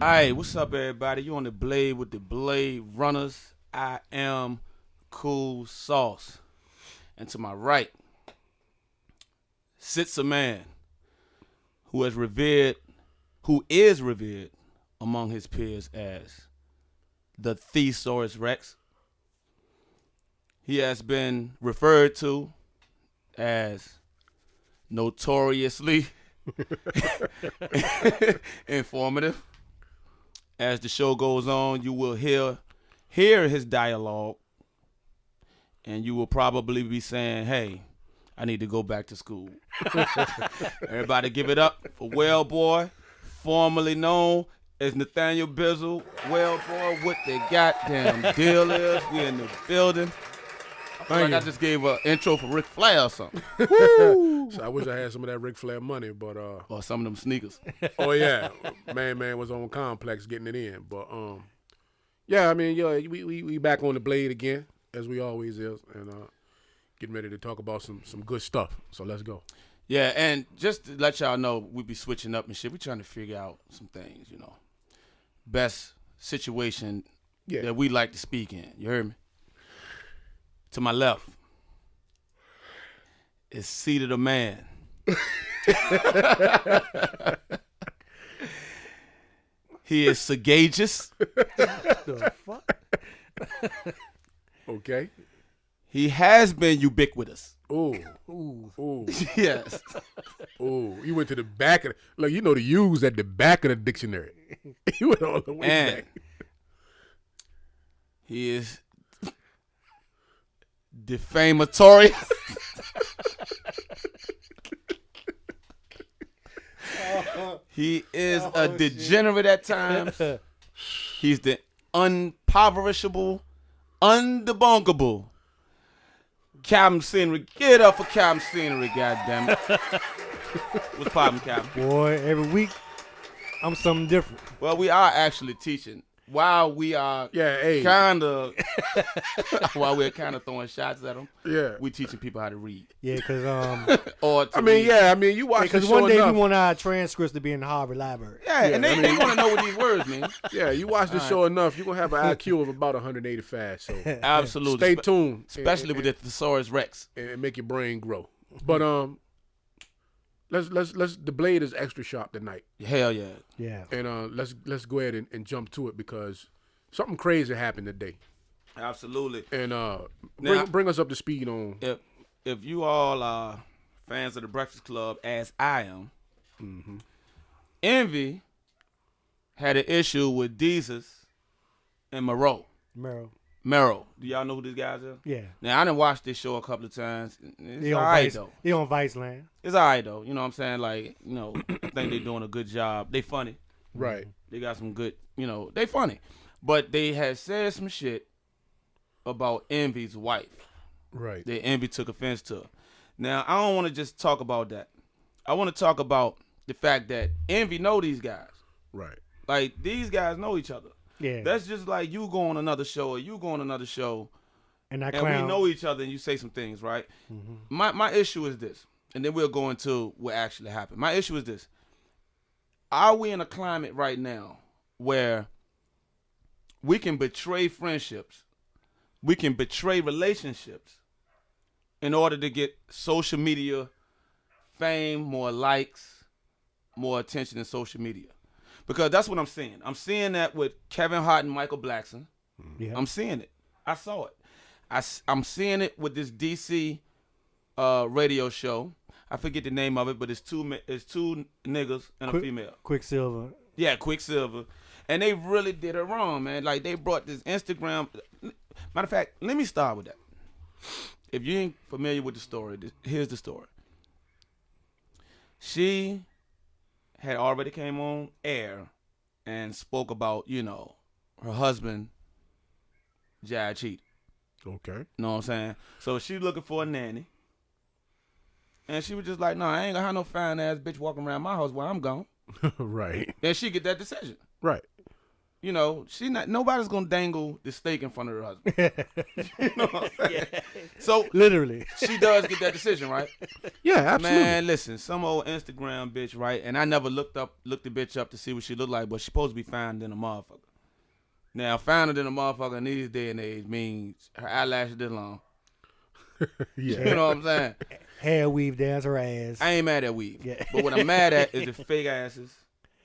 Hey, what's up, everybody? You on the Blade with the BladeRunnaz. I am Cool Sauce. And to my right sits a man who is revered among his peers as the Thesaurus Rex. He has been referred to as notoriously informative. As the show goes on, you will hear his dialogue, and you will probably be saying, hey, I need to go back to school. Everybody give it up for Well Boy, formerly known as Nathaniel Bizzle. Well Boy, what the goddamn deal is. We in the building. I feel like I just gave an intro for Ric Flair or something. Woo! So I wish I had some of that Ric Flair money, but or some of them sneakers. Oh yeah, man was on Complex getting it in, but yeah, I mean, yeah, we back on the blade again as we always is, and getting ready to talk about some good stuff. So let's go. Yeah, and just to let y'all know, we be switching up and shit. We trying to figure out some things, you know. Best situation that we like to speak in. You heard me? To my left is seated a man. He is sagacious. The fuck? Okay. He has been ubiquitous. Ooh. Yes. Ooh. You went to the back of the, you know the U's at the back of the dictionary. You went all the way back. He is defamatory. He is a degenerate at times. He's the unpoverishable, undebunkable Captain Scenery. Get up for Captain Scenery, goddammit. What's poppin', Captain? Boy, every week I'm something different. Well, we are actually teaching. While we are kind of throwing shots at them, we teaching people how to read. Yeah, because you watch. Because one day we want our transcripts to be in the Harvard Library. Yeah, and they want to know what these words mean. Yeah, you watch the show enough, you're gonna have an IQ of about 185. So absolutely, stay tuned, especially with the Thesaurus Rex, and make your brain grow. But let's the blade is extra sharp tonight. Hell yeah. Yeah. And let's go ahead and jump to it because something crazy happened today. Absolutely. And bring us up to speed on if you all are fans of the Breakfast Club as I am, Envy had an issue with Desus and Mero. Do y'all know who these guys are? Yeah. Now, I done watched this show a couple of times. It's all right, though. They on Vice Land. It's all right, though. You know what I'm saying? Like, you know, I think they're doing a good job. They funny. Right. They got some good, you know, they funny. But they had said some shit about Envy's wife. Right. That Envy took offense to. Now, I don't want to just talk about that. I want to talk about the fact that Envy know these guys. Right. Like, these guys know each other. Yeah. That's just like you go on another show or you go on another show and we know each other and you say some things, right? Mm-hmm. My issue is this, and then we'll go into what actually happened. My issue is this. Are we in a climate right now where we can betray friendships, we can betray relationships in order to get social media fame, more likes, more attention in social media? Because that's what I'm seeing. I'm seeing that with Kevin Hart and Michael Blackson. Yeah. I'm seeing it. I saw it. I'm seeing it with this DC radio show. I forget the name of it, but it's two niggas and a female. Quicksilver. Yeah, Quicksilver. And they really did it wrong, man. Like, they brought this Instagram. Matter of fact, let me start with that. If you ain't familiar with the story, here's the story. She had already came on air and spoke about, you know, her husband, Jai cheated. Okay. You know what I'm saying? So she looking for a nanny. And she was just like, no, I ain't gonna have no fine ass bitch walking around my house while I'm gone. Right. Then she get that decision. Right. you know, nobody's gonna dangle the steak in front of her husband. You know what I'm saying? So Literally. she does get that decision, right? Yeah, absolutely. Man, listen, some old Instagram bitch, right? And I never looked the bitch up to see what she looked like, but she's supposed to be finer than a motherfucker. Now, finer than a motherfucker in these day and age means her eyelashes this long. Yeah. You know what I'm saying? Hair weave down her ass. I ain't mad at weave. Yeah. But what I'm mad at is the fake asses.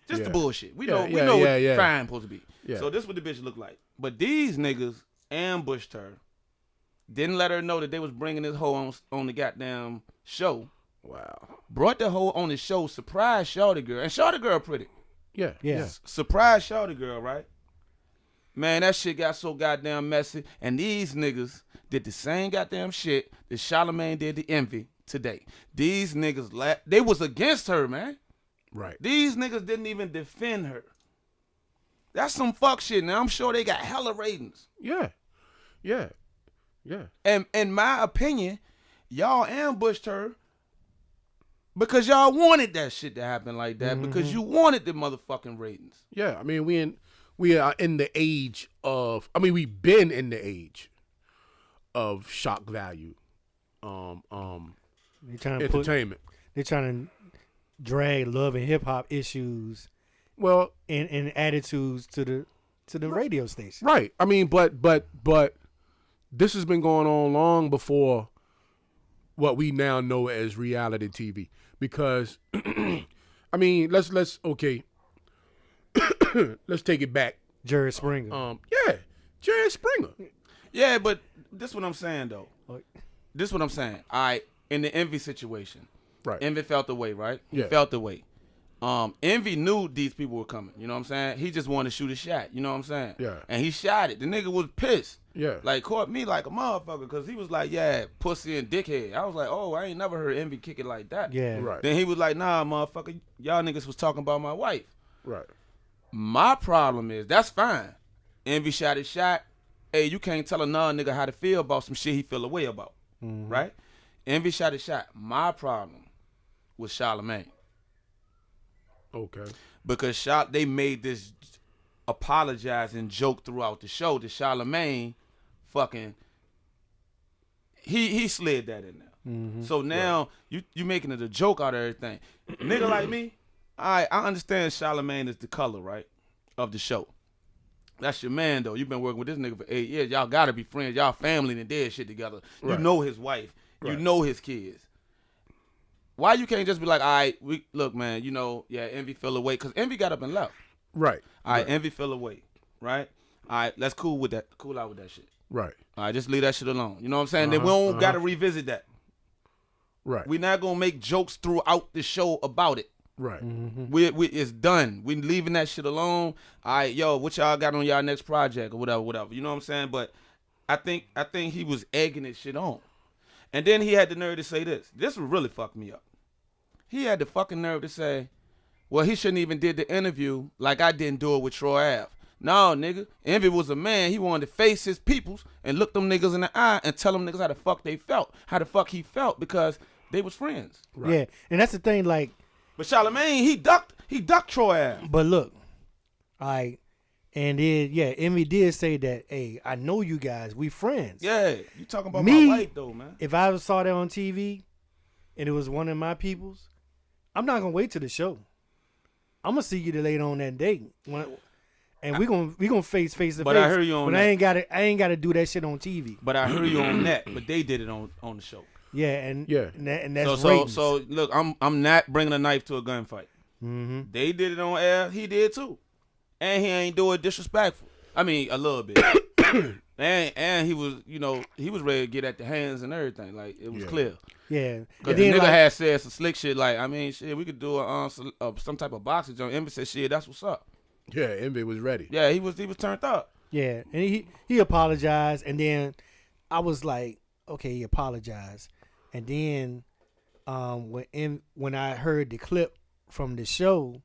Just the Yeah. bullshit. We Yeah, know yeah, what yeah, yeah. fine supposed to be. Yeah. So this is what the bitch look like. But these niggas ambushed her. Didn't let her know that they was bringing this hoe on the goddamn show. Wow. Brought the hoe on the show. Surprised Shawty girl. And Shawty girl pretty. Yeah. Yeah. Surprised Shawty girl, right? Man, that shit got so goddamn messy. And these niggas did the same goddamn shit that Charlamagne did to Envy today. These niggas, they was against her, man. Right. These niggas didn't even defend her. That's some fuck shit. Now I'm sure they got hella ratings. Yeah. Yeah. Yeah. And in my opinion, y'all ambushed her because y'all wanted that shit to happen like that. Because you wanted the motherfucking ratings. Yeah. I mean, we are in the age of. I mean, we've been in the age of shock value, They trying to entertainment. They're trying to drag love and hip hop issues Well, and attitudes to the radio station. right. I mean, but this has been going on long before what we now know as reality TV. Because, I mean, let's okay. Let's take it back. Jerry Springer. Yeah, Jerry Springer. Yeah, but this what I'm saying though. Like, This what I'm saying. All right, in the Envy situation, Right. Envy felt the way, right? He Yeah. felt the way. Envy knew these people were coming. You know what I'm saying? He just wanted to shoot a shot. You know what I'm saying? Yeah. And he shot it. The nigga was pissed. Yeah. Like, caught me like a motherfucker because he was like, yeah, pussy and dickhead. I was like, oh, I ain't never heard Envy kick it like that. yeah. Right. Then he was like, nah, motherfucker, y'all niggas was talking about my wife. Right. My problem is, that's fine. Envy shot his shot. Hey, you can't tell another nigga how to feel about some shit he feel a way about. Right? Envy shot his shot. My problem was Charlamagne. Okay. Because they made this apologizing joke throughout the show that Charlamagne fucking he slid that in there. So now you making it a joke out of everything. Nigga like me, I understand Charlamagne is the color, right, of the show. That's your man though. You've been working with this nigga for 8 years. Y'all gotta be friends. Y'all family and did shit together. You Right. know his wife. You Right. know his kids. Why you can't just be like, all right, look, man, you know, yeah, Envy fell away. Because Envy got up and left. Right. All right, Envy fell away, right? All right, let's cool out with that shit. Right. All right, just leave that shit alone. You know what I'm saying? Then we don't got to revisit that. Right. We're not going to make jokes throughout the show about it. Right. It's done. We leaving that shit alone. All right, yo, what y'all got on y'all next project or whatever. You know what I'm saying? But I think he was egging this shit on. And then he had the nerve to say this. This would really fuck me up. He had the fucking nerve to say, well, he shouldn't even did the interview like I didn't do it with Troy Ave. No, nigga. Envy was a man. He wanted to face his peoples and look them niggas in the eye and tell them niggas how the fuck they felt. How the fuck he felt because they was friends. Right. Yeah. And that's the thing, like, But Charlamagne, he ducked Troy Ave. but look, and then, yeah, Emmy did say that, hey, I know you guys. We friends. Yeah, you talking about Me- my wife though, man. If I saw that on TV and it was one of my peoples, I'm not going to wait till the show. I'm going to see you later on that day. And we gonna face to face. But I heard you on but that. I ain't gotta do that shit on TV. But I heard you on that. But they did it on the show. Yeah, and Yeah. and that's So look, I'm not bringing a knife to a gunfight. Mm-hmm. They did it on air. He did too, and he ain't do it disrespectful. I mean, a little bit. and he was, he was ready to get at the hands and everything. Like it was clear. Yeah, Cause the nigga had said some slick shit. Like, I mean, shit, we could do some type of boxing joint. Emma said, shit, that's what's up. Yeah. Envy was ready. Yeah, he was turned up. yeah, and he apologized, and then I was like, okay, he apologized, and then when I heard the clip from the show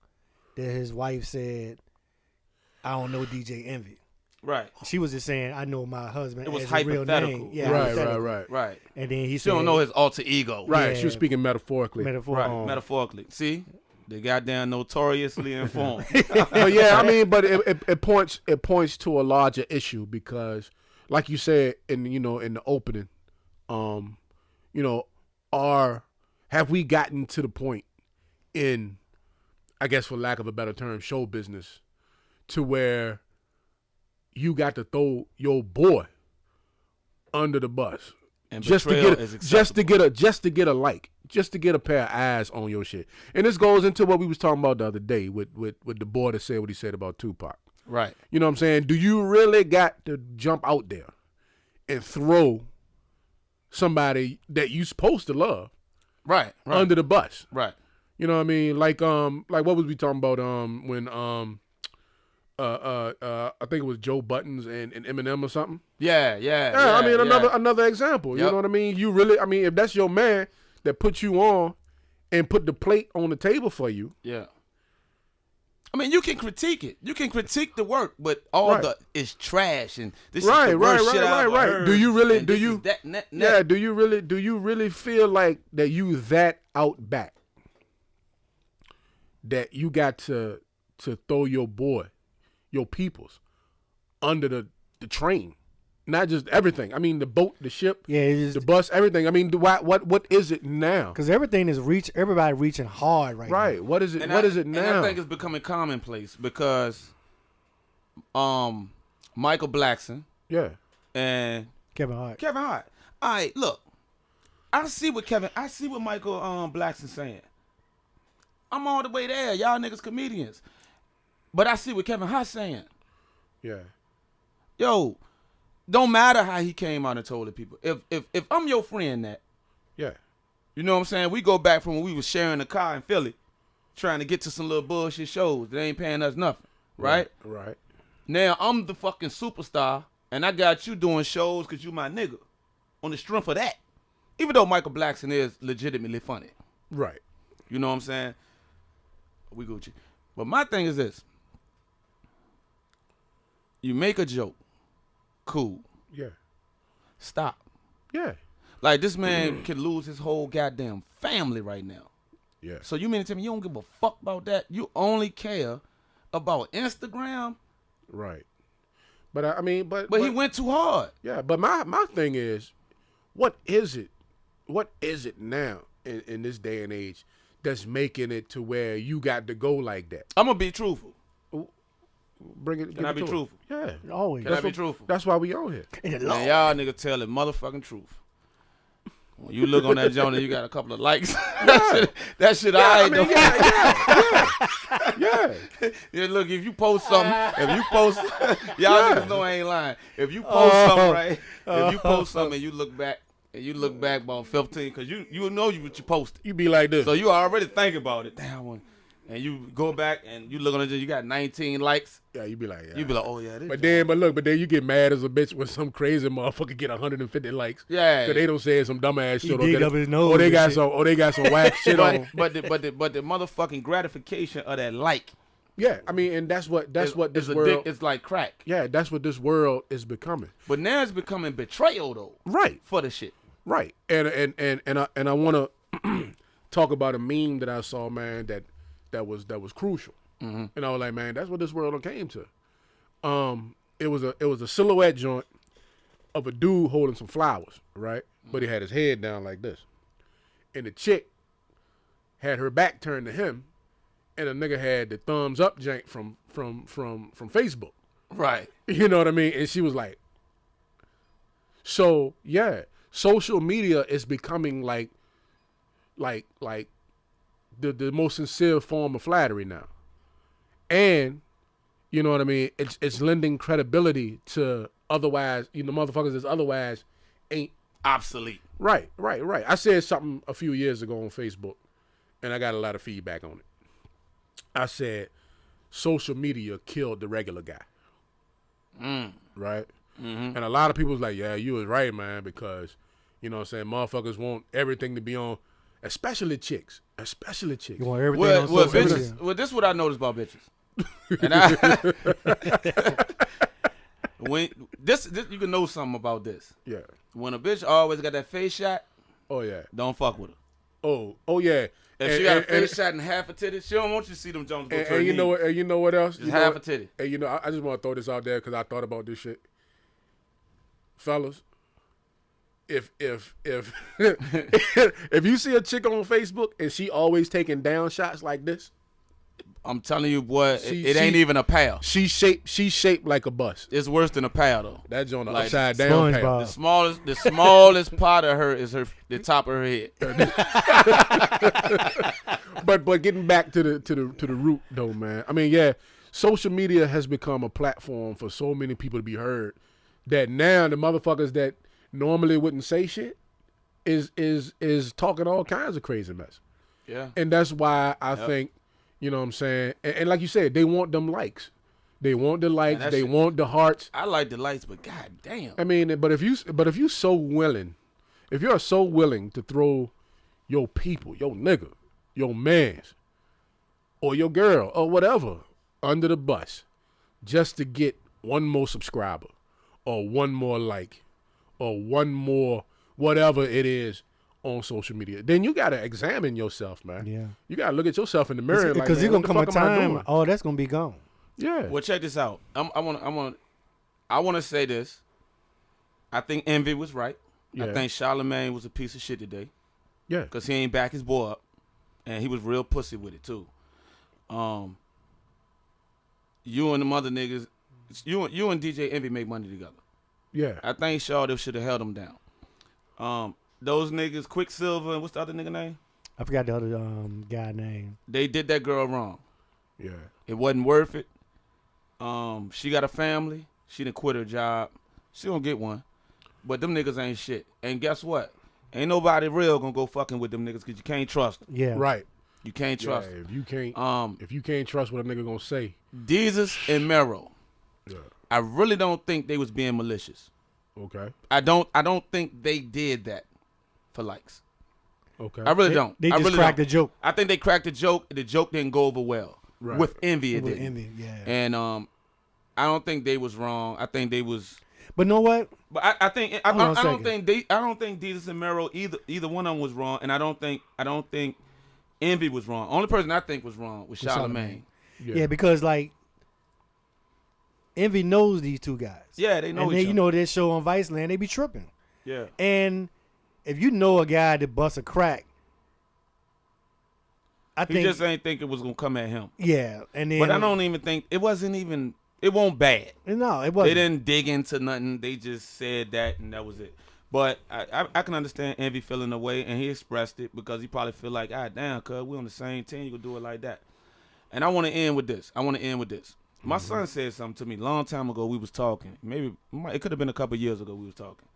that his wife said, I don't know DJ Envy. Right. She was just saying, I know my husband. It was as his real hypothetical. name. Yeah, Right. hypothetical. Right. And And then he she said, don't know his alter ego. Right. Yeah. She was speaking metaphorically. metaphor. Right. Metaphorically. See? They goddamn notoriously informed. But yeah, I mean, but it points to a larger issue because, like you said in the opening, have we gotten to the point in, I guess for lack of a better term, show business, to where you got to throw your boy under the bus And just to betrayal get is just to acceptable. get a like, just to get a pair of eyes on your shit. And this goes into what we was talking about the other day with the boy that said what he said about Tupac. Right. You know what I'm saying? Do you really got to jump out there and throw somebody that you supposed to love Right. under the bus? Right. You know what I mean? Like what was we talking about when I think it was Joe Buttons and Eminem or something. Yeah. I mean another example. Yep. You know what I mean? You really, I mean, if that's your man that put you on and put the plate on the table for you. Yeah. I mean, you can critique it. You can critique the work, but it's trash and this is the worst shit I've ever heard. Do you really? And Do this you? is that, and that, and Yeah. that. Do you really? Do you really feel like that you that out back? That you got to throw your boy, your peoples, under the train, not just everything. I mean, the boat, the ship, the bus, everything. I mean, what is it now? Because everything is everybody reaching hard right now. Right. What is it? And What is it now? And I think it's becoming commonplace because, Michael Blackson Yeah. and Kevin Hart. All right, look, I see what Michael Blackson saying. I'm all the way there. Y'all niggas comedians. But I see what Kevin Hart saying. Yeah. Yo, don't matter how he came out and told the people. If I'm your friend, that, Yeah. you know what I'm saying? We go back from when we was sharing a car in Philly, trying to get to some little bullshit shows that ain't paying us nothing, right? Right. Now I'm the fucking superstar, and I got you doing shows because you my nigga. On the strength of that. Even though Michael Blackson is legitimately funny. Right. You know what I'm saying? We Gucci. But my thing is this. You make a joke. Cool. Yeah. Stop. Yeah. Like, this man could lose his whole goddamn family right now. Yeah. So you mean to tell me you don't give a fuck about that? You only care about Instagram? Right. But I mean, but he went too hard. Yeah. But my thing is, what is it? What is it now in this day and age that's making it to where you got to go like that? I'm going to be truthful. Bring it. Can I be truthful? Yeah. Always. Can I be truthful? That's why we on here. Man, y'all niggas tell the motherfucking truth. When you look on that joint and you got a couple of likes, that shit I ain't Yeah, look, if you post something, y'all niggas know I ain't lying. If you post something, right? If you post something and you look back about 15, because you know what you posted. You be like this. So you already think about it. Damn, and you go back and you look on it, you got 19 likes. Yeah, you be like, yeah. You be like, oh yeah, this. But then you get mad as a bitch when some crazy motherfucker get 150 likes. Yeah. Cause they don't say some dumbass shit. Dig up his nose. Or they got some whack shit on. But the motherfucking gratification of that like. Yeah, I mean, and that's what this world. It's like crack. Yeah, that's what this world is becoming. But now it's becoming betrayal though. Right. For the shit. Right. And I want to talk about a meme that I saw, man, that was crucial. Mm-hmm. And I was like, man, that's what this world came to. It was a silhouette joint of a dude holding some flowers, right? But he had his head down like this, and the chick had her back turned to him, and the nigga had the thumbs up jank from Facebook. Right. You know what I mean? And she was like, so yeah, social media is becoming like the most sincere form of flattery now. And, you know what I mean, it's lending credibility to otherwise, motherfuckers that's otherwise ain't obsolete. Right. I said something a few years ago on Facebook, and I got a lot of feedback on it. I said, social media killed the regular guy. Right? Mm-hmm. And a lot of people was like, yeah, you was right, man, because, you know what I'm saying, motherfuckers want everything to be on, especially chicks. You want everything on social media. Well, this is what I noticed about bitches. And when this you can know something about this. Yeah. When a bitch always got that face shot, oh yeah, don't fuck with her. Oh yeah. If she got a face shot and half a titty, she don't want you to see them Jones go to her and you know knees. what? And you know what else? Just half a titty. And you know, I just want to throw this out there because I thought about this shit, fellas. If if you see a chick on Facebook and she always taking down shots like this, I'm telling you, boy, it ain't even a pal. She's shaped like a bus. It's worse than a pal though. That's on the Like upside down SpongeBob. pal. The smallest part of her is the top of her head. But getting back to the root though, man. I mean, yeah, social media has become a platform for so many people to be heard that now the motherfuckers that normally wouldn't say shit is talking all kinds of crazy mess. Yeah. And that's why I think, you know what I'm saying, and like you said, they want them likes. They want the likes, they want the hearts. I like the likes, but god damn. I mean, but if you so willing, if you're so willing to throw your people, your nigga, your mans, or your girl, or whatever, under the bus, just to get one more subscriber, or one more like, or one more whatever it is on social media, then you gotta examine yourself, man. Yeah. You gotta look at yourself in the mirror, Because like, you're man, gonna what the come a fuck am I time. doing? Oh, that's gonna be gone. Yeah. Well, check this out. I want to say this. I think Envy was right. Yeah. I think Charlamagne was a piece of shit today Yeah. because he ain't back his boy up, and he was real pussy with it too. You and them other niggas, you and DJ Envy make money together. Yeah. I think Shaw should have held him down. Those niggas, Quicksilver, and what's the other nigga name? I forgot the other guy name. They did that girl wrong. Yeah. It wasn't worth it. She got a family. She done quit her job. She gonna get one. But them niggas ain't shit. And guess what? Ain't nobody real gonna go fucking with them niggas because you can't trust them. Yeah. Right. You can't trust Yeah, them. if you can't trust what a nigga gonna say. Desus and Mero. Yeah. I really don't think they was being malicious. Okay. I don't think they did that for likes. Okay. I really don't. They I just really cracked don't. the joke. I think they cracked the joke. The joke didn't go over well. Right. With Envy, it With didn't. Envy, yeah. And I don't think they was wrong. I think they was. But know what? But I think I Hold on a don't second. think Desus and Mero either one of them was wrong, and I don't think Envy was wrong. Only person I think was wrong was Charlamagne. Yeah, because like Envy knows these two guys. Yeah, they know and each then, other. you know, that show on Viceland, they be tripping. Yeah. And if you know a guy that busts a crack, I He think just ain't think it was gonna come at him. yeah. And then, But I don't even think it wasn't even. It wasn't bad. No, it They wasn't. didn't dig into nothing. They just said that, and that was it. But I can understand Envy feeling the way, and he expressed it because he probably feel like, ah, damn, cuz we on the same team. You could do it like that. And I want to end with this. My son said something to me a long time ago. We was talking. Maybe it could have been a couple years ago we was talking.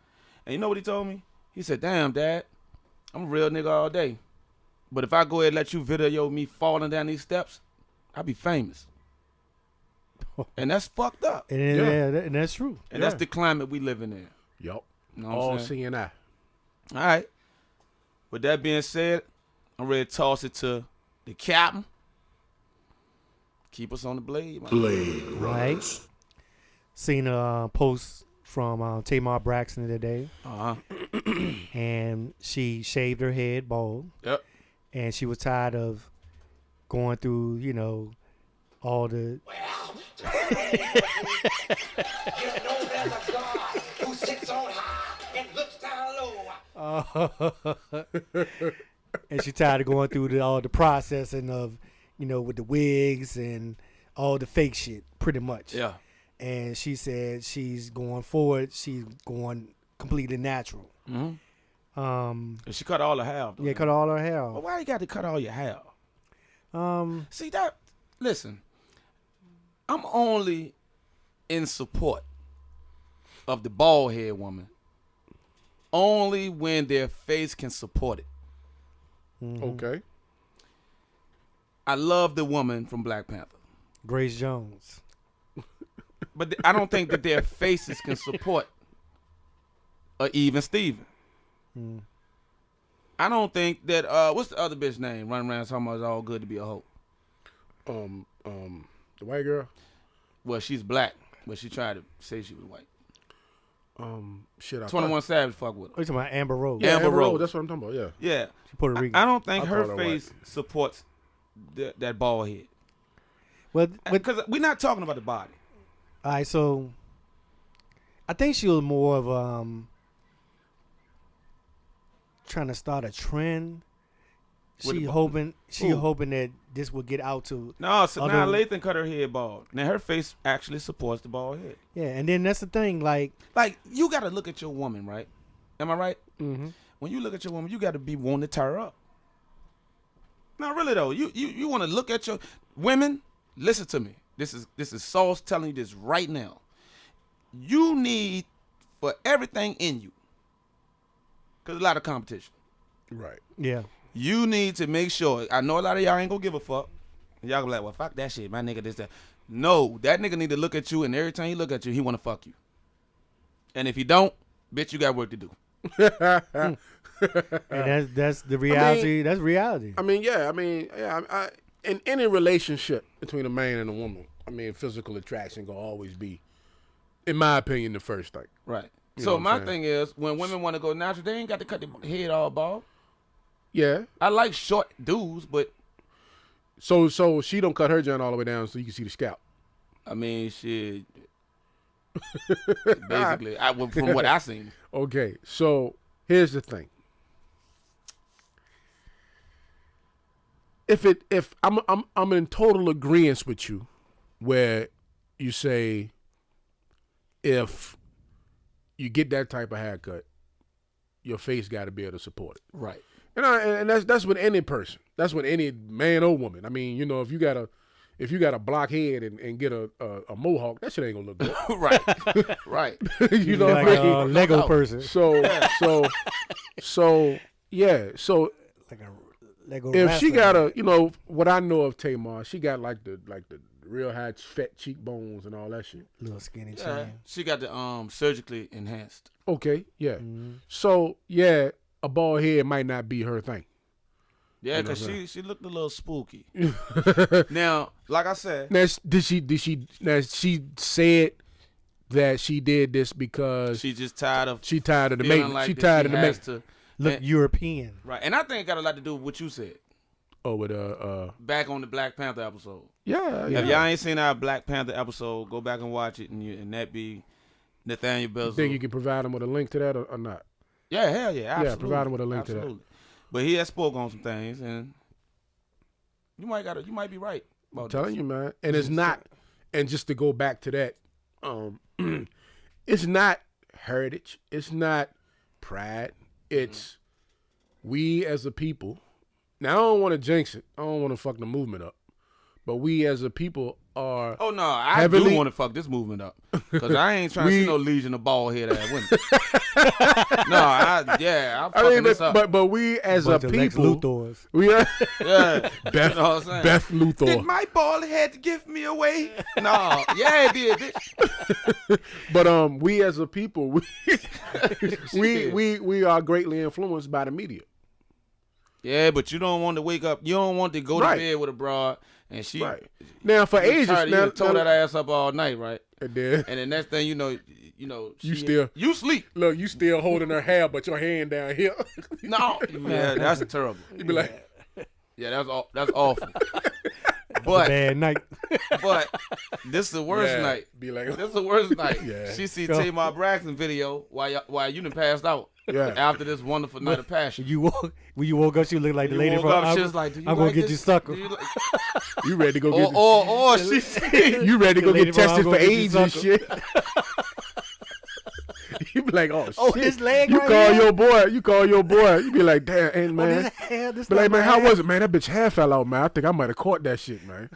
And you know what he told me? He said, damn, Dad, I'm a real nigga all day. But if I go ahead and let you video me falling down these steps, I'll be famous. And that's fucked up. and, and that's true. And that's the climate we living in. Yup. You know what All I'm saying? seeing eye. All right. With that being said, I'm ready to toss it to the captain. Keep us on the blade. Man. BladeRunnaz. Right. Seen a post from Tamar Braxton today, and she shaved her head bald. Yep. And she was tired of going through, you know, all the. You know there's a God who sits on high and looks down low. And she tired of going through all the processing of, you know, with the wigs and all the fake shit, pretty much. Yeah. And she said she's going forward. She's going completely natural. Mm-hmm. And she cut all her hair off. Yeah, cut all her hair But off. why you got to cut all your hair off? See that? Listen, I'm only in support of the bald head woman only when their face can support it. Okay. I love the woman from Black Panther, Grace Jones. but I don't think that their faces can support even Steven. I don't think that what's the other bitch name running around talking about it's all good to be a hoe? The white girl. Well, she's black, but she tried to say she was white. Shit. 21 Savage fuck with her. Oh, you talking about Amber Rose? Yeah. Amber Rose. That's what I'm talking about. Yeah. Yeah. She Puerto Rican. I don't think I her call her face supports that bald head. Well, Because we're not talking about the body. all right, so I think she was more of trying to start a trend. With She the- hoping Who? that this would get out to No, so now Other- Lathan cut her head bald. Now her face actually supports the bald head. yeah, and then that's the thing, like Like, you got to look at your woman, right? Am I right? Mm-hmm. When you look at your woman, you got to be wanting to tear her up. No, really though. You want to look at your women. Listen to me. This is Sauce telling you this right now. You need for everything in you, cause a lot of competition. Right. yeah, You need to make sure. I know a lot of y'all ain't gonna give a fuck. Y'all gonna be like, well, fuck that shit, my nigga. This that. No, that nigga need to look at you, and every time he look at you, he wanna fuck you. And if you don't, bitch, you got work to do. and that's the reality. That's reality. I mean, yeah. In any relationship between a man and a woman, I mean, physical attraction gonna always be, in my opinion, the first thing. Right. You know So what I'm my saying? thing is, when women want to go natural, they ain't got to cut their head all bald. Yeah. I like short dudes, but So she don't cut her joint all the way down so you can see the scalp. I mean, shit. Basically, from what I seen. Okay. So here's the thing. If I'm in total agreement with you, where you say if you get that type of haircut, your face got to be able to support it. Right. And that's with any person. That's with any man or woman. I mean, you know, if you got a block head and get a mohawk, that shit ain't gonna look good. Right. Right. You know like what I mean? a Lego No. person, So yeah. So like a Lego. if she wrestler. got you know, what I know of Tamar, she got like the real high fat cheekbones and all that shit. little skinny Yeah. chin. She got the surgically enhanced. Okay, yeah. Mm-hmm. So yeah, a bald head might not be her thing. Yeah, You know because what I'm she looked a little spooky. Now, like I said, Now, did she said that she did this because she just tired of she tired of the feeling maintenance. like She that tired of the has maintenance. to. Look and- European. Right, and I think it got a lot to do with what you said Oh, with back on the Black Panther episode. yeah. If y'all ain't seen our Black Panther episode, go back and watch it, and that be Nathaniel You Belzo. think you can provide them with a link to that or not? Yeah, hell yeah, absolutely. provide him with a link to that. Absolutely. But he has spoke on some things, and you might be right about I'm telling this. you, man. And it's not. And just to go back to that, it's not heritage. It's not pride. It's we as a people. Now I don't want to jinx it. I don't want to fuck the movement up. But we as a people are. Oh no, I Heavily- do want to fuck this movement up because I ain't trying to see no legion of bald head ass women. No, I'm fucking this up. but we as a Bunch of Lex people, Luthors. we are Yeah, Beth, you know what I'm saying? Beth Luthor. Did my bald head give me away? No, yeah, it did. Bitch. But we as a people, did. we are greatly influenced by the media. Yeah, but you don't want to wake up. You don't want to go Right. to bed with a broad and she. Right. Now for ages, Tired, now, you tore that ass up all night, right? and then, And the next thing you know, You sleep. look, you still holding her hair, but your hand down here. No, yeah, that's terrible. You be like, Yeah, that's awful. But Bad night. but this is the worst yeah, night. Be like, This is the worst night. Yeah. She see Go. Tamar Braxton video while you done passed out. Yeah. After this wonderful night of passion. When you woke up, she looked like the You lady woke from. up, she was like, "Do you I'm gonna like get this? you sucker. Do you like-" you ready to go get or she you ready to go lady get from I'm tested gonna for get you AIDS and sucker. shit. You be like, oh shit. Oh, this leg you right call here? your boy. You call your boy. You be like, damn, and Oh, man. this hair, this Be like, not man, my how hair. was it, man? That bitch hair fell out, man. I think I might have caught that shit, man.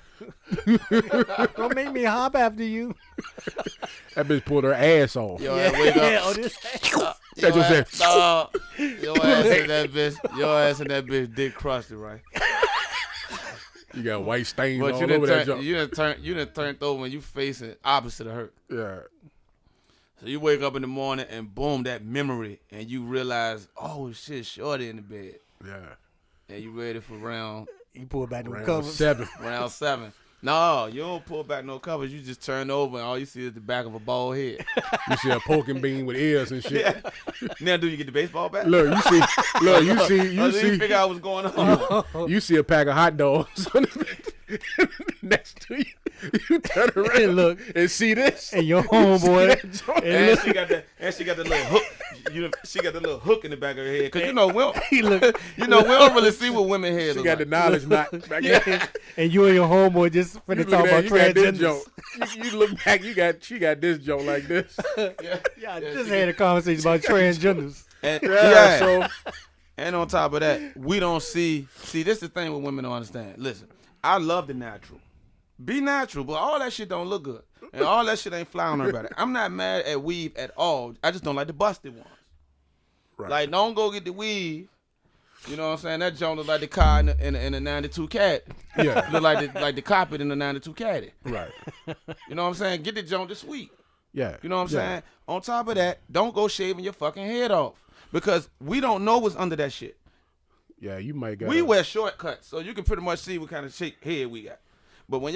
Don't make me hop after you. That bitch pulled her ass off. Yo, wake up. Yeah, oh, this That just said, Your ass in that bitch. Your ass in that bitch dick crusted, right? you got white stains But all you over that done junk. you done turned over and you facing opposite of her. Yeah. So you wake up in the morning and boom, that memory, and you realize, oh shit, shorty in the bed, Yeah. and you ready for round you pull back the Round covers. 7. round 7. No, you don't pull back no covers. You just turn over and all you see is the back of a bald head. You see a poking bean with ears and shit. Yeah. Now, do you get the baseball bat? Look, you see, You figure out what's going on. you see a pack of hot dogs next to you. You turn around And look. and see this. And your homeboy. And she got the little hook. She got the little hook in the back of her head. Cause we don't really see what women head. She look got the like. knowledge back there. And you and your homeboy just You finna look talk at about that, you got this transgenders. joke. You look back, she got this joke like this. Yeah, I just had a conversation about transgenders. And, So and on top of that, we don't see. See, this is the thing what women don't understand. Listen, I love the natural. Be natural, but all that shit don't look good. And all that shit ain't fly on her better. I'm not mad at weave at all. I just don't like the busted ones. right. Like, don't go get the weave. You know what I'm saying? That joint look like the car in a 92 Cat. Yeah. Look like the carpet in the 92 Caddy. Right. You know what I'm saying? Get the joint that's sweet. Yeah. You know what I'm Yeah. saying? On top of that, don't go shaving your fucking head off. Because we don't know what's under that shit. Yeah, you might got. We wear shortcuts, so you can pretty much see what kind of shape head we got. But when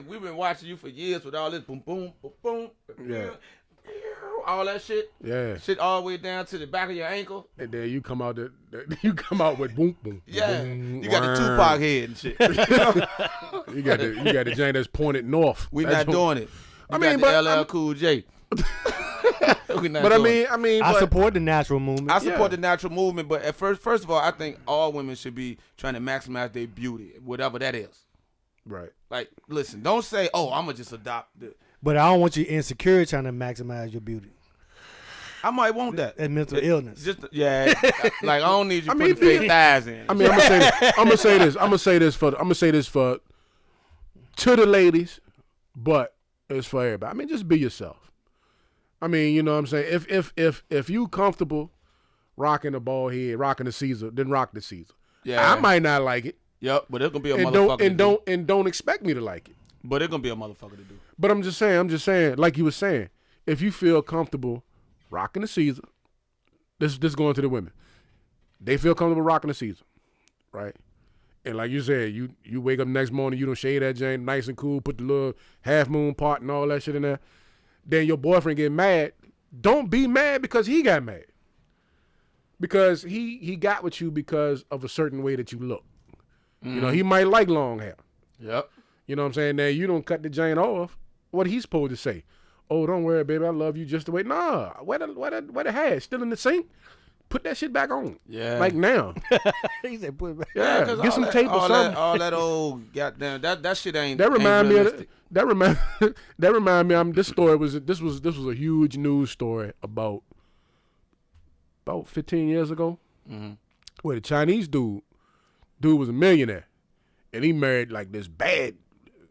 we've been watching you for years with all this boom, boom, boom, boom, Yeah. all that shit. Yeah. Shit all the way down to the back of your ankle. And then you come out with boom boom. Yeah. boom, You got the whirr. Tupac head and shit. You got the joint that's pointed north. We That's not doing it. I You mean, got but the LL Cool J. We not But I doing it. mean, I but- support the natural movement. I support Yeah. the natural movement, but at first of all, I think all women should be trying to maximize their beauty, whatever that is. right. Like, listen, don't say, "Oh, I'm gonna just adopt the." But I don't want you insecure trying to maximize your beauty I might want that. and mental illness. Just like I don't need you I mean, putting fake thighs in. I mean, I'm gonna say this for to the ladies, but it's for everybody. I mean, just be yourself. I mean, you know what I'm saying? If you comfortable rocking a bald head, rocking the Caesar, then rock the Caesar. Yeah. I might not like it, Yep, but it's gonna be a and motherfucker. don't expect me to like it. But it's gonna be a motherfucker to do. But I'm just saying, like you were saying, if you feel comfortable rocking the Caesar, this going to the women. They feel comfortable rocking the Caesar, right? And like you said, you wake up the next morning, you don't shave that joint nice and cool, put the little half moon part and all that shit in there. Then your boyfriend get mad. Don't be mad because he got mad. Because he got with you because of a certain way that you look. You know, he might like long hair. Yep. You know what I'm saying? Now you don't cut the joint off. What he's supposed to say? Oh, don't worry, baby. I love you just the way. Nah, where the hair? Still in the sink? Put that shit back on. Yeah. Like now. He said, "Put it back." Yeah. 'cause Get all some that- tape or all something. All that old goddamn that shit ain't. That remind ain't me of realistic. that remind me. This was a huge news story about 15 years ago, where the Chinese dude was a millionaire, and he married like this bad,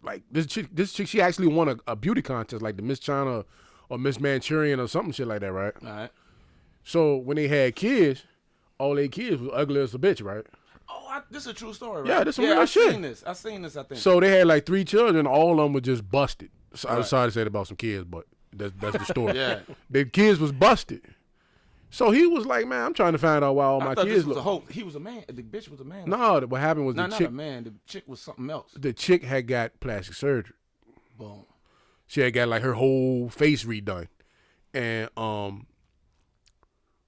like this chick. She actually won a beauty contest, like the Miss China or Miss Manchurian or something shit like that, right? All right. So when they had kids, all their kids was ugly as a bitch, right? Oh, this is a true story, right? Yeah, this some real I shit. I seen this. I think. So they had like 3 children, all of them were just busted. So, I'm sorry to say that about some kids, but that's the story. Yeah. The kids was busted. So he was like, man, I'm trying to find out why all I my thought kids this was look. a hope. He was a man. The bitch was a man. No, what happened was no, the not chick. a man. The chick was something else. The chick had got plastic surgery. Boom. She had got like her whole face redone, and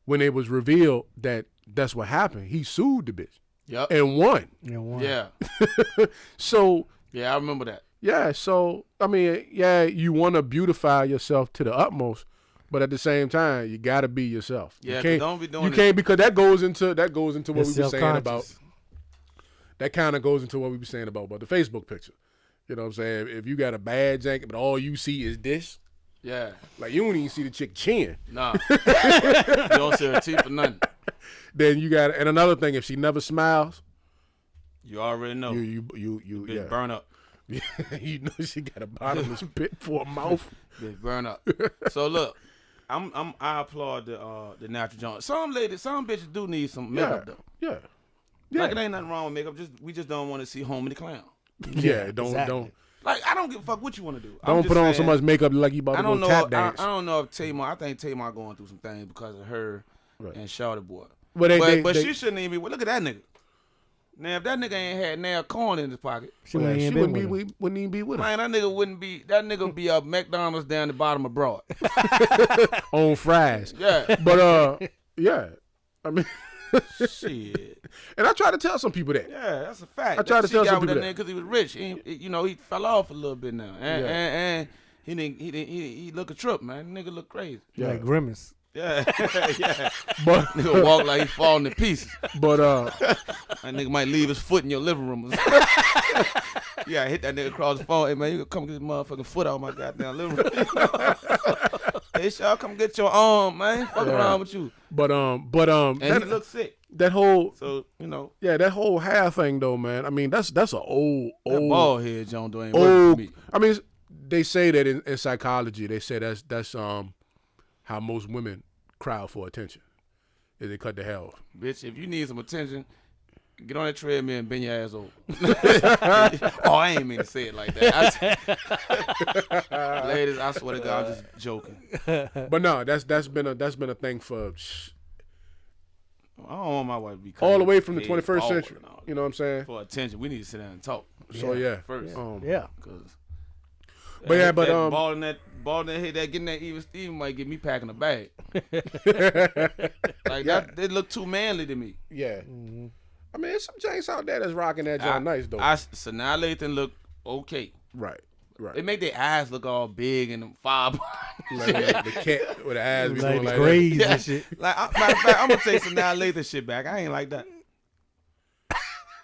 when it was revealed that that's what happened, he sued the bitch Yep. and won. Yeah, one. Yeah. So Yeah, I remember that. yeah, so I mean, yeah, you want to beautify yourself to the utmost, but at the same time, you got to be yourself. Yeah, you 'cause can't, don't be doing you it. can't because that goes into what It's we were saying about. self-conscious. That kind of goes into what we were saying about the Facebook picture. You know what I'm saying? If you got a bad jacket, but all you see is this, Yeah. like you don't even see the chick chin. Nah. You don't see her teeth or nothing. Then you got, and another thing, if she never smiles, You already know. you Bitch yeah, burn up. you know she got a bottomless pit for a mouth. Bitch burn up. So look, I applaud the natural joint. Some bitches do need some Yeah, makeup though. yeah, Like it ain't nothing wrong with makeup. We just don't want to see Homie the Clown. yeah. Don't exactly. Like I don't give a fuck what you want to do. I'm don't just put on so saying, much makeup like you about I to don't go know. tap I dance. don't know if Tamar. I think Tamar going through some things because of her Right. and Shawty Boy. But But she shouldn't even be. Look at that nigga. Now, if that nigga ain't had nail corn in his pocket, She Well, wouldn't she even wouldn't been be, with him. wouldn't even be with us. man, that nigga would be a McDonald's down the bottom of Broad. On fries. Yeah. But, yeah. I mean, Shit. and I try to tell some people that. Yeah, that's a fact. I tried to She tell got some with people that that. nigga because he was rich. He fell off a little bit now. And, Yeah. and he look a trip, man. Nigga look crazy. Yeah. Like Grimace. Yeah. Yeah. But, Nigga walk like he falling to pieces. but That nigga might leave his foot in your living room. Yeah, hit that nigga across the phone. Hey, man, you can come get this motherfucking foot out of my goddamn living room. Hey, Shaw, come get your arm, man. Fuck Yeah. around with you. and And that, he look sick. that whole, So, that whole hair thing though, man. I mean, that's an old that bald head John Doe ain't working old. for me. I mean, they say that in psychology, they say that's how most women cry for attention. Is they cut the hair off. Bitch, if you need some attention, get on that treadmill and bend your ass over. Oh, I ain't mean to say it like that. Ladies, I swear to God, I'm just joking. But no, that's been a thing for I don't want my wife to be all the cutting way from the head 21st forward century. and all You know what I'm saying? For attention, we need to sit down and talk So yeah. first. Yeah. Cause But yeah, but ball in that head, that getting that even Steven might get me packing a bag. Like that, they look too manly to me. yeah. I mean, there's some Janks out there that's rocking that John nice though. Sanaa Lathan look okay. Right. They make their eyes look all big and them five. Like the cat with the eyes be Like going the like grays Yeah. and shit. Like, matter of fact, I'm gonna take Sanaa Lathan shit back. I ain't like that.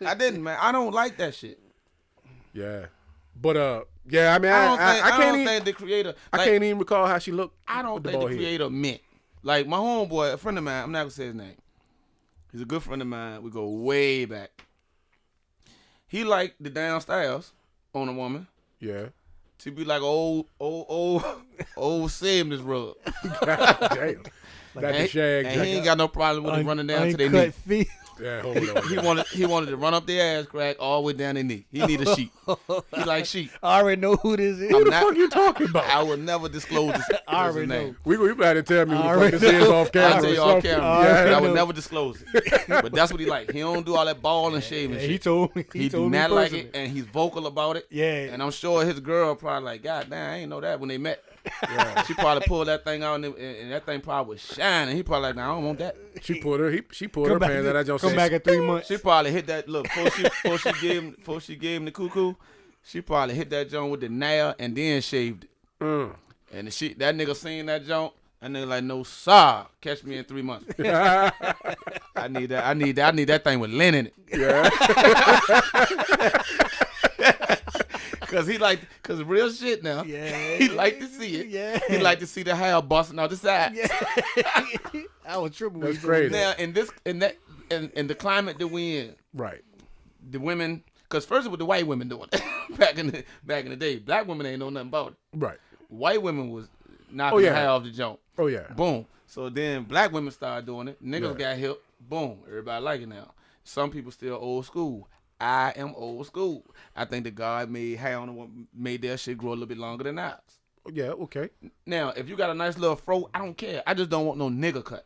I didn't, man. I don't like that shit. that. Yeah. But yeah, I mean, I can't don't even, think the creator. I can't even recall how she looked. I don't with the think the bald head. creator meant. Like my homeboy, a friend of mine. I'm not gonna say his name. He's a good friend of mine. We go way back. He liked the downstairs on a woman Yeah. to be like old seamless rug. God damn. Got the shag. And he ain't got no problem with it running down to their knee. Uncut feet. Yeah, hold on. He wanted to run up their ass crack all the way down their knee. He need a sheet. He like sheet. I already know who this is. Who the not- fuck you talking about? I will never disclose his, I his already name. know. We better tell me who the fuck already this is know. off camera. I'll tell or you off something. camera. already I would know. never disclose it. But that's what he like. He don't do all that ball and shaving Yeah, shit. he told me. He do told me not like personally. it, and he's vocal about it. Yeah. And I'm sure his girl probably like, God damn, I ain't know that when they met. Yeah. She probably pulled that thing out, and that thing probably was shining. He probably like, nah, I don't want that. She pulled her Come back, pants out. That joint come said, back in 3 months. She probably hit that look before she gave him the cuckoo. She probably hit that joint with the nail and then shaved it. And that nigga seen that joint. That nigga like, no sir, catch me in 3 months. I need that thing with lint in it. Yeah. Cause real shit now. Yeah. He like to see it. Yeah. He like to see the hair busting out the side. Yeah. I was tripping with That's you. crazy. Now in the climate that we in, Right. the women, cause first it was the white women doing it back in the day. Black women ain't know nothing about it. Right. White women was knocking Oh, yeah. the hair off the joint. Oh yeah. Boom. So then black women started doing it. Niggas Yeah. got hip. Boom. Everybody like it now. Some people still old school. I am old school. I think that God made hair on them, made their shit grow a little bit longer than ours. Yeah. Okay. Now, if you got a nice little fro, I don't care. I just don't want no nigga cut.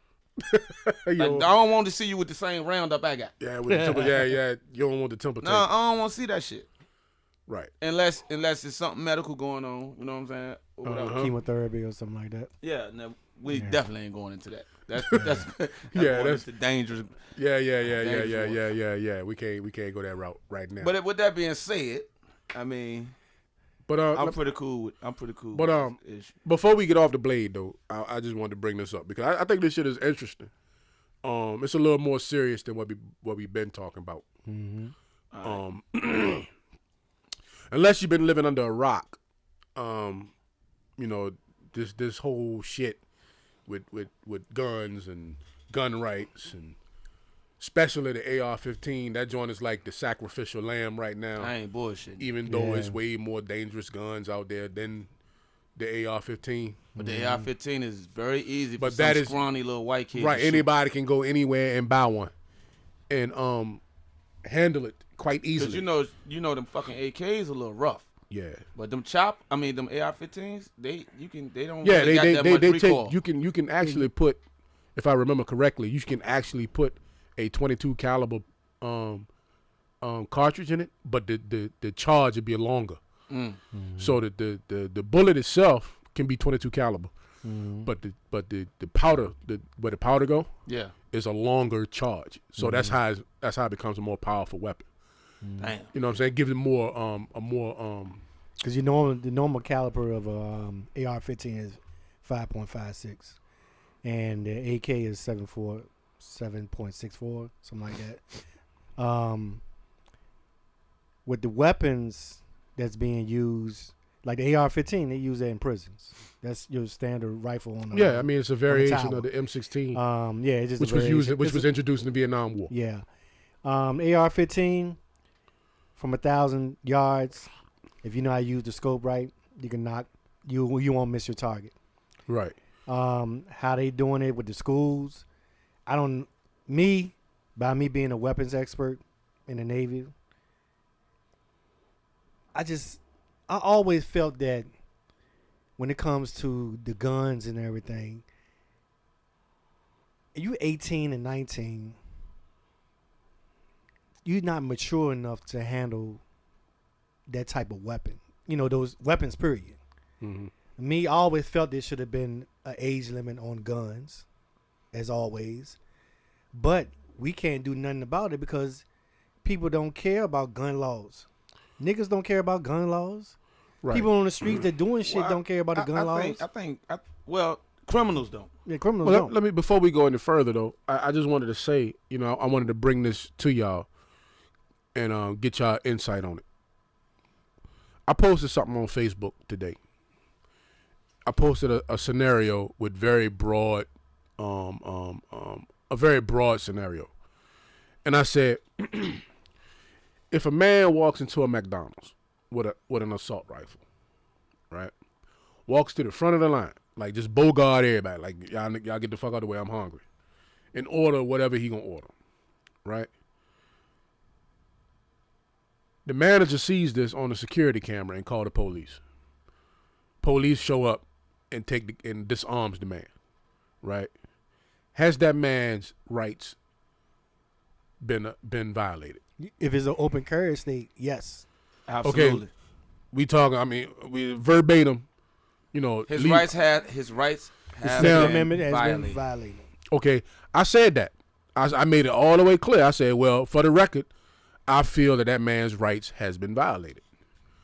Like, Yo, I don't want to see you with the same roundup I got. yeah, with the temple. Yeah. You don't want the temple. No, I don't want to see that shit. Right. Unless it's something medical going on. You know what I'm saying? Or whatever. Chemotherapy or something like that. Yeah, no, we definitely ain't going into that. That's Yeah, going that's- into dangerous. Yeah. We can't go that route right now. But with that being said, I mean, But I'm pretty cool. But, with this issue. before we get off the blade though, I just wanted to bring this up because I think this shit is interesting. It's a little more serious than what we've been talking about. Unless you've been living under a rock, you know, this whole shit with guns and gun rights and especially the AR-15. That joint is like the sacrificial lamb right now. I ain't bullshitting. Even though Yeah. it's way more dangerous guns out there than the AR-15. But the AR-15 is very easy for But some that is- scrawny little white kid. Right, to shoot. anybody can go anywhere and buy one, and handle it quite Cause easily. you know them fucking AKs a little rough. Yeah, But them them AR-15s, they don't yeah. really got that much They recoil. take you can actually put, if I remember correctly, you can actually put a .22 caliber cartridge in it, but the charge would be longer. So the bullet itself can be 22 caliber, but the powder, where the powder go, is a longer charge. So that's how it becomes a more powerful weapon. Damn. You know what I'm saying? It gives it more because the normal caliber of AR-15 is 5.56, and the AK is 7.64, something like that. With the weapons that's being used, like the AR-15, they use that in prisons. That's your standard rifle on the I mean, it's a variation tower. of the M16, it's just which a was variation. which was introduced in the Vietnam War. Yeah. AR-15 from 1,000 yards. If you know how to use the scope right, you can knock. You won't miss your target. Right. How they doing it with the schools? By me being a weapons expert in the Navy, I always felt that when it comes to the guns and everything, you 18 and 19, you're not mature enough to handle that type of weapon. You know, those weapons, period. Me, I always felt there should have been an age limit on guns, as always. But we can't do nothing about it because people don't care about gun laws. Niggas don't care about gun laws. Right. People on the streets that doing shit don't care about the gun laws. Well, criminals don't. Yeah, criminals Well, don't. let me, before we go any further though, I just wanted to say, you know, I wanted to bring this to y'all and get y'all insight on it. I posted something on Facebook today. I posted a scenario with very broad, a very broad scenario, and I said, if a man walks into a McDonald's with an assault rifle, right, walks to the front of the line, like just bogart everybody, like y'all get the fuck out of the way, I'm hungry, and order whatever he gonna order, right? The manager sees this on the security camera and call the police. Police show up and and disarms the man, right? Has that man's rights been violated? If it's an open carry state, yes. Absolutely. Okay, we talking. I mean, we verbatim. You know, His rights have Now- been Amendment has violated. been violated. Okay, I said that. I made it all the way clear. I said, well, for the record, I feel that man's rights has been violated.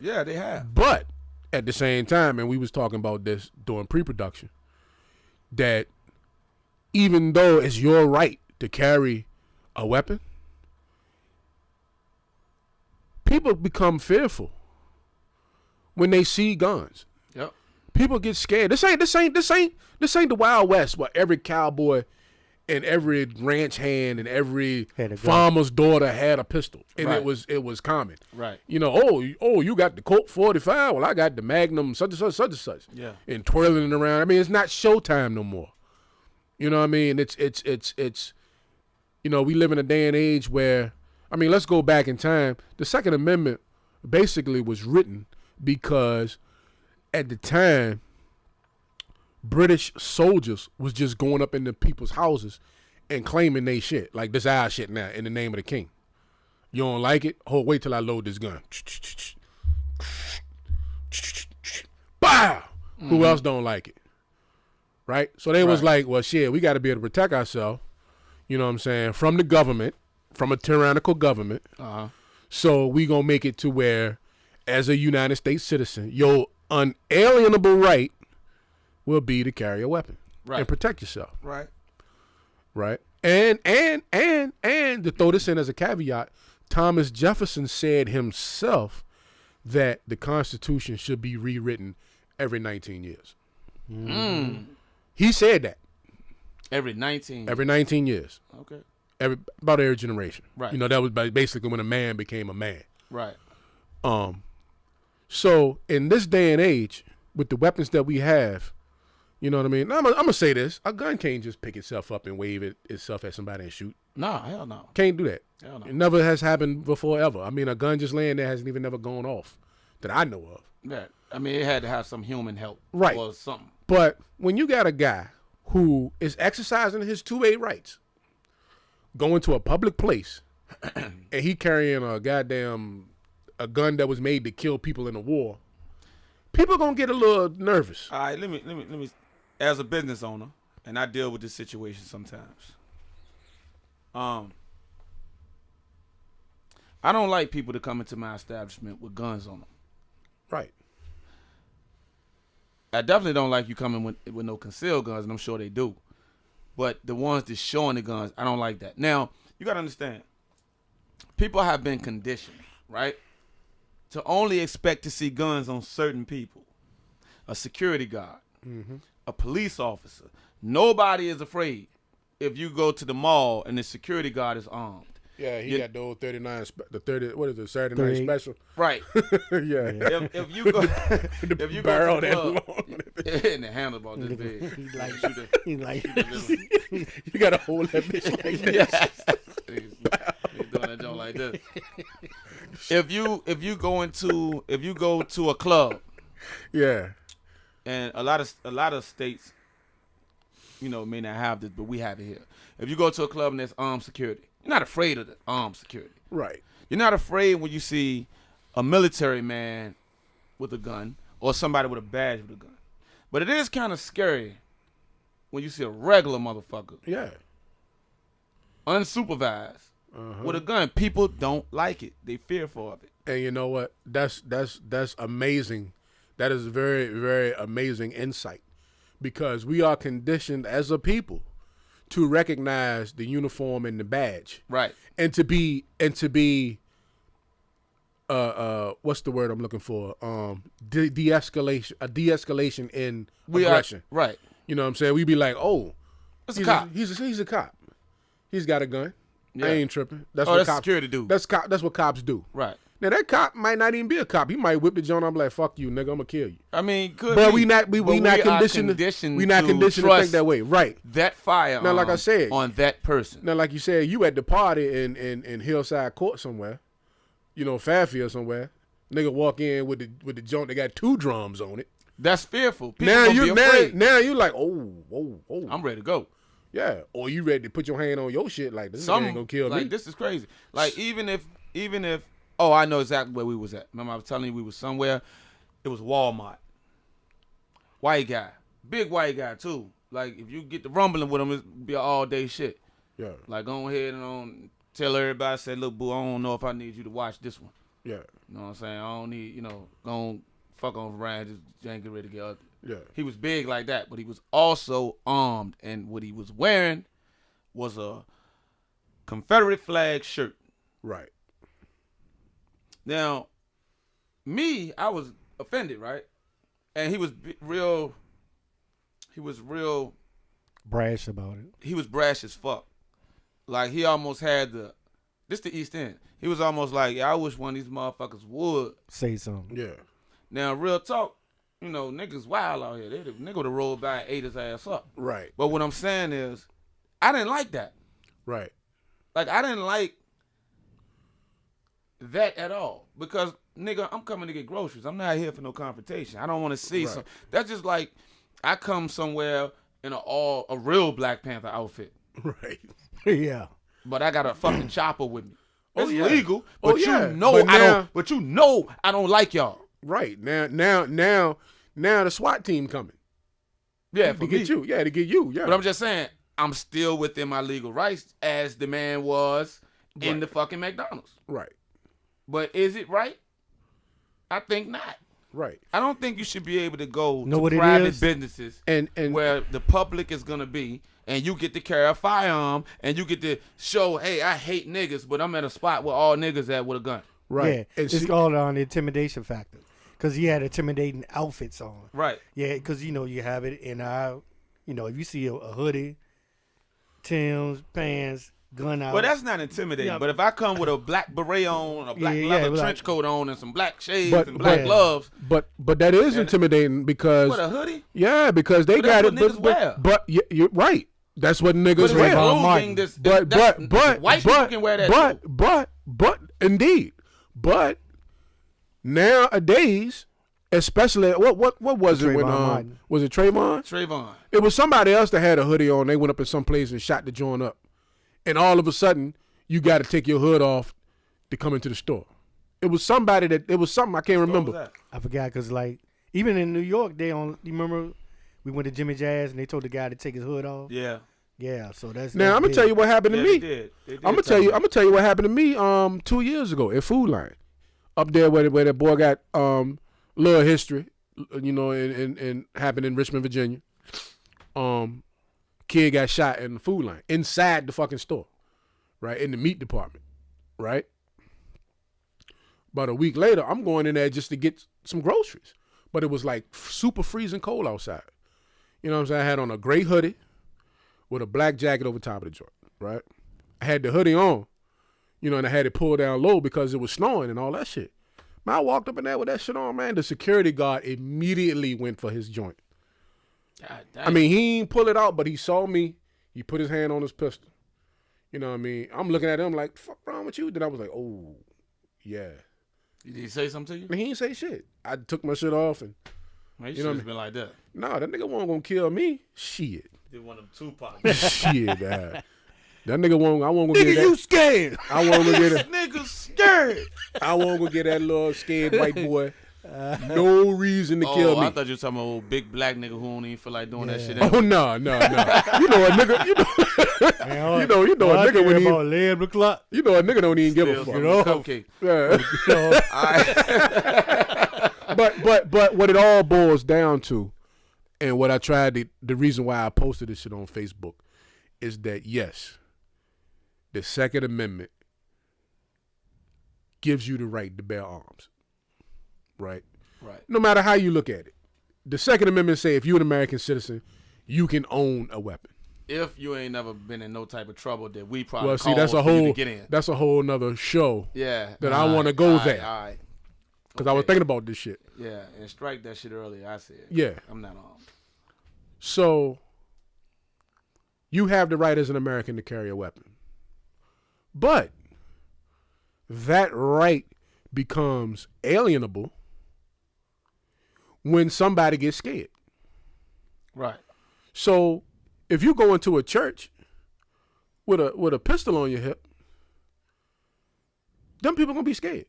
Yeah, they have. But at the same time, and we was talking about this during pre-production, that even though it's your right to carry a weapon, people become fearful when they see guns. Yep. People get scared. This ain't the Wild West where every cowboy and every ranch hand and every Had a gun. farmer's daughter had a pistol, and Right. it was common. Right. You know, oh, you got the Colt 45. Well, I got the Magnum, such and such, such and such. Yeah. And twirling it around. I mean, it's not showtime no more. You know what I mean? It's. You know, we live in a day and age where, I mean, let's go back in time. The Second Amendment basically was written because at the time, British soldiers was just going up into people's houses and claiming they shit. Like, this our shit now in the name of the king. You don't like it? Hold, wait till I load this gun. Bow! Who else don't like it? Right? So they was like, well, shit, we got to be able to protect ourselves, you know what I'm saying, from the government, from a tyrannical government. Uh-huh. So we going to make it to where, as a United States citizen, your unalienable right will be to carry a weapon and protect yourself. Right. Right. And to throw this in as a caveat, Thomas Jefferson said himself that the Constitution should be rewritten every 19 years. He said that. Every 19. Every 19 years. Okay. About every generation. Right. You know, that was basically when a man became a man. Right. So in this day and age, with the weapons that we have, you know what I mean? I'm gonna say this: a gun can't just pick itself up and wave itself at somebody and shoot. No, hell no. Can't do that. Hell no. It never has happened before ever. I mean, a gun just laying there hasn't even never gone off that I know of. Yeah. I mean, it had to have some human help. Right. Or something. But when you got a guy who is exercising his 2A rights, going to a public place and he carrying a gun that was made to kill people in a war, people gonna get a little nervous. All right, let me. As a business owner, and I deal with this situation sometimes. I don't like people to come into my establishment with guns on them. Right. I definitely don't like you coming with no concealed guns, and I'm sure they do. But the ones that's showing the guns, I don't like that. Now, you got to understand, people have been conditioned, right, to only expect to see guns on certain people. A security guard, a police officer. Nobody is afraid if you go to the mall and the security guard is armed. Yeah, he got the old 39, the 30, what is it, Saturday Night Special? Right. Yeah. If you go, if you barrel go to the that club, long. and the handlebar this big. He like You gotta hold that bitch like that. He's doing that joint like this. If you go to a club, Yeah. and a lot of states, may not have this, but we have it here. If you go to a club and there's armed security, you're not afraid of the armed security. Right. You're not afraid when you see a military man with a gun or somebody with a badge with a gun. But it is kind of scary when you see a regular motherfucker, Yeah. unsupervised, with a gun. People don't like it. They fearful of it. And you know what? That's amazing. That is very, very amazing insight, because we are conditioned as a people to recognize the uniform and the badge, Right. and to be what's the word I'm looking for? De-escalation in aggression. Right. You know what I'm saying? We be like, oh, It's a cop. He's a cop. He's got a gun. Yeah. I ain't tripping. That's Oh, what that's cops security dude. That's what cops do. Right. Now that cop might not even be a cop. He might whip the joint. I'm like, fuck you, nigga. I'm gonna kill you. I mean, could But be. we not conditioned. We not conditioned to think that way. Right. That firearm Now, like I said, on that person. Now, like you said, you at the party in Hillside Court somewhere, Fairfield somewhere. Nigga walk in with the joint that got 2 drums on it. That's fearful. People Now gonna be afraid. now you like, oh. I'm ready to go. Yeah. Or you ready to put your hand on your shit like this nigga ain't gonna kill me. This is crazy. Like even if oh, I know exactly where we was at. Remember I was telling you we was somewhere. It was Walmart. White guy. Big white guy too. Like if you get the rumbling with him, it'll be an all day shit. Yeah. Like go ahead and tell everybody, say, look, boo, I don't know if I need you to watch this one. Yeah. You know what I'm saying? I don't need, go on, fuck on around, just ain't get ready to get ugly. Yeah. He was big like that, but he was also armed, and what he was wearing was a Confederate flag shirt. Right. Now, I was offended, right? And he was real brash about it. He was brash as fuck. Like he almost had the East End. He was almost like, yeah, I wish one of these motherfuckers would Say something. Yeah. Now, real talk, niggas wild out here. Nigga would have rolled by and ate his ass up. Right. But what I'm saying is, I didn't like that. Right. Like, I didn't like that at all. Because, nigga, I'm coming to get groceries. I'm not here for no confrontation. I don't want to see some. That's just like I come somewhere in a real Black Panther outfit. Right. Yeah. But I got a fucking chopper with me. It's yeah. legal, Oh, but yeah. you know But I now- don't. But you know I don't like y'all. Right. Now the SWAT team coming. Yeah, To for get me. you. Yeah, to get you. Yeah. But I'm just saying, I'm still within my legal rights as the man was in Right. the fucking McDonald's. Right. But is it right? I think not. Right. I don't think you should be able to go Know to what it private is? businesses And where the public is gonna be, and you get to carry a firearm, and you get to show, hey, I hate niggas, but I'm at a spot where all niggas at with a gun. right. Yeah. And It's see- called on the intimidation factor. Because he had intimidating outfits on. Right. Yeah, because, you have it in our, if you see a hoodie, Tim's, pants, gun out. Well, that's not intimidating. Yeah. But if I come with a black beret on, a black Yeah, leather like- trench coat on, and some black shades But- and black but- gloves, But that is intimidating because what, a hoodie? yeah, because they But got that's it. what niggas wear. But you're right. That's what But niggas it's wear. Trayvon clothing Martin. this- But that's- white people can wear that too. but indeed. But nowadays, especially what was it when Trayvon Martin. was it Trayvon? Trayvon. It was somebody else that had a hoodie on. They went up in some place and shot the joint up, and all of a sudden you got to take your hood off to come into the store. It was something I can't What was remember. that? I forgot because like even in New York, you remember we went to Jimmy Jazz and they told the guy to take his hood off. Yeah. Yeah, so that's Now I'm gonna tell you what happened to Yeah, me. they did. I'm gonna tell you what happened to me 2 years ago at Food Line, up there where that boy got little history, and happened in Richmond, Virginia. Kid got shot in the Food Line inside the fucking store, right in the meat department, right. About a week later, I'm going in there just to get some groceries, but it was like super freezing cold outside. You know what I'm saying? I had on a gray hoodie with a black jacket over top of the joint, right? I had the hoodie on, and I had it pulled down low because it was snowing and all that shit. Man, I walked up in there with that shit on, man. The security guard immediately went for his joint. God damn. I mean, he didn't pull it out, but he saw me. He put his hand on his pistol. You know what I mean? I'm looking at him like, fuck wrong with you? Then I was like, oh, yeah. Did he say something to you? And he didn't say shit. I took my shit off and, Man, You know should what have been like that. nah, that nigga wasn't gonna kill me. Shit. Did one of them Tupac. Shit, man. That nigga won't. I won't go get Nigga, that. you scared? I won't go get it. Nigga scared. I won't go get that little scared white boy. No reason to kill me. I thought you were talking about old big black nigga who don't even feel like doing that shit. Oh no. You know a nigga. You know a nigga when he. about 11 o'clock. You know a nigga don't even give a fuck. Cupcake. Yeah. But what it all boils down to, and what I tried the reason why I posted this shit on Facebook, is that yes, the Second Amendment gives you the right to bear arms. Right? Right. No matter how you look at it. The Second Amendment say if you're an American citizen, you can own a weapon. If you ain't never been in no type of trouble that we probably Well, see, that's a for you to whole get in. that's a whole nother show. Yeah. That I want to go there. All right. Because I was thinking about this shit. Yeah, and strike that shit earlier. I said. Yeah. I'm not armed. So you have the right as an American to carry a weapon. But that right becomes alienable when somebody gets scared. Right. So if you go into a church with a pistol on your hip, them people gonna be scared.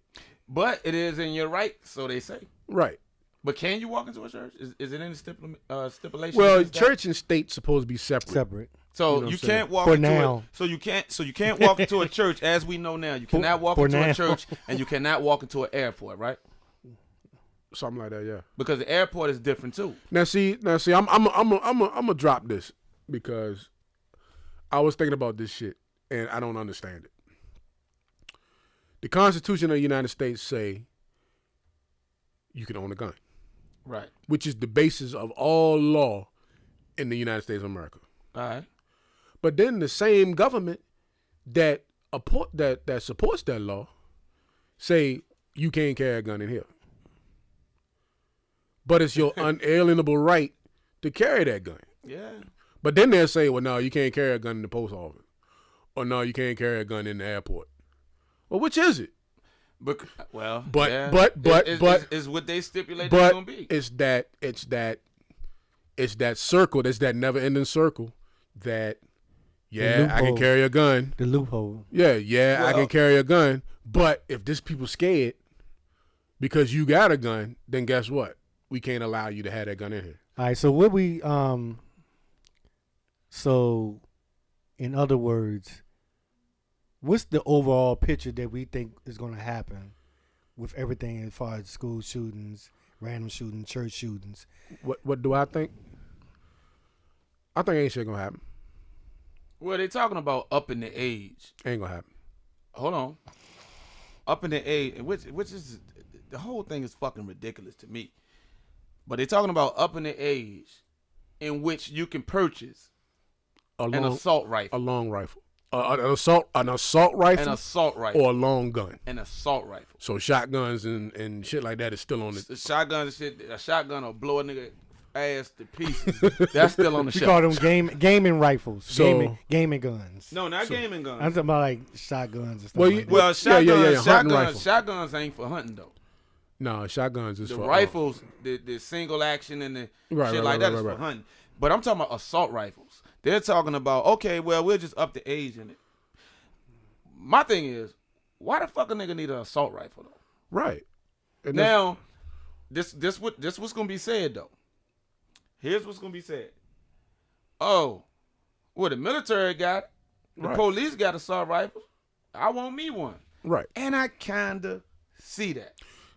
But it is in your right, so they say. Right. But can you walk into a church? Is it any stipulation? Well, against that? church and state supposed to be separate. Separate. So You know what you I'm saying? can't walk For into now. So you can't walk into a church as we know now. You cannot walk for into now. a church and you cannot walk into an airport, right? Something like that, yeah. Because the airport is different too. Now see, I'm gonna drop this because I was thinking about this shit and I don't understand it. The Constitution of the United States say you can own a gun, Right. which is the basis of all law in the United States of America. All right. But then the same government that supports that law say you can't carry a gun in here. But it's your unalienable right to carry that gun. Yeah. But then they'll say, well, no, you can't carry a gun in the post office. Or no, you can't carry a gun in the airport. Well, which is it? But well, But- yeah. but- is what they stipulated But gonna be. it's that circle, that's that never ending circle that, yeah, I can loophole. carry a gun. The loophole. Yeah, I Well- can carry a gun. But if this people scared because you got a gun, then guess what? We can't allow you to have that gun in here. All right, so what we so in other words, what's the overall picture that we think is going to happen with everything as far as school shootings, random shootings, church shootings? What do I think? I think ain't shit gonna happen. Well, they talking about up in the age. Ain't gonna happen. Hold on. Up in the age, which is the whole thing is fucking ridiculous to me. But they're talking about up in the age in which you can purchase an assault A rifle. long rifle. An assault rifle. An assault rifle. Or a long gun. An assault rifle. So shotguns and shit like that is still on The it. shotgun and shit, a shotgun will blow a nigga ass to pieces. That's still on the We shelf. call them gaming rifles, So- gaming guns. No, not gaming guns. I'm talking about like shotguns and stuff Well, like you- that. Well, shotguns, hunting rifle. shotguns ain't for hunting though. No, shotguns is The for rifles, the single action and the Right, shit right, like right, that right, is right. for hunting. But I'm talking about assault rifles. They're talking about, okay, well, we'll just up the age in it. my thing is, why the fuck a nigga need an assault rifle though? Right. And Now, this what's gonna be said though. Here's what's gonna be said. Oh, well, the military got it. The Right. police got assault rifles. I want me one. right. And I kinda see that.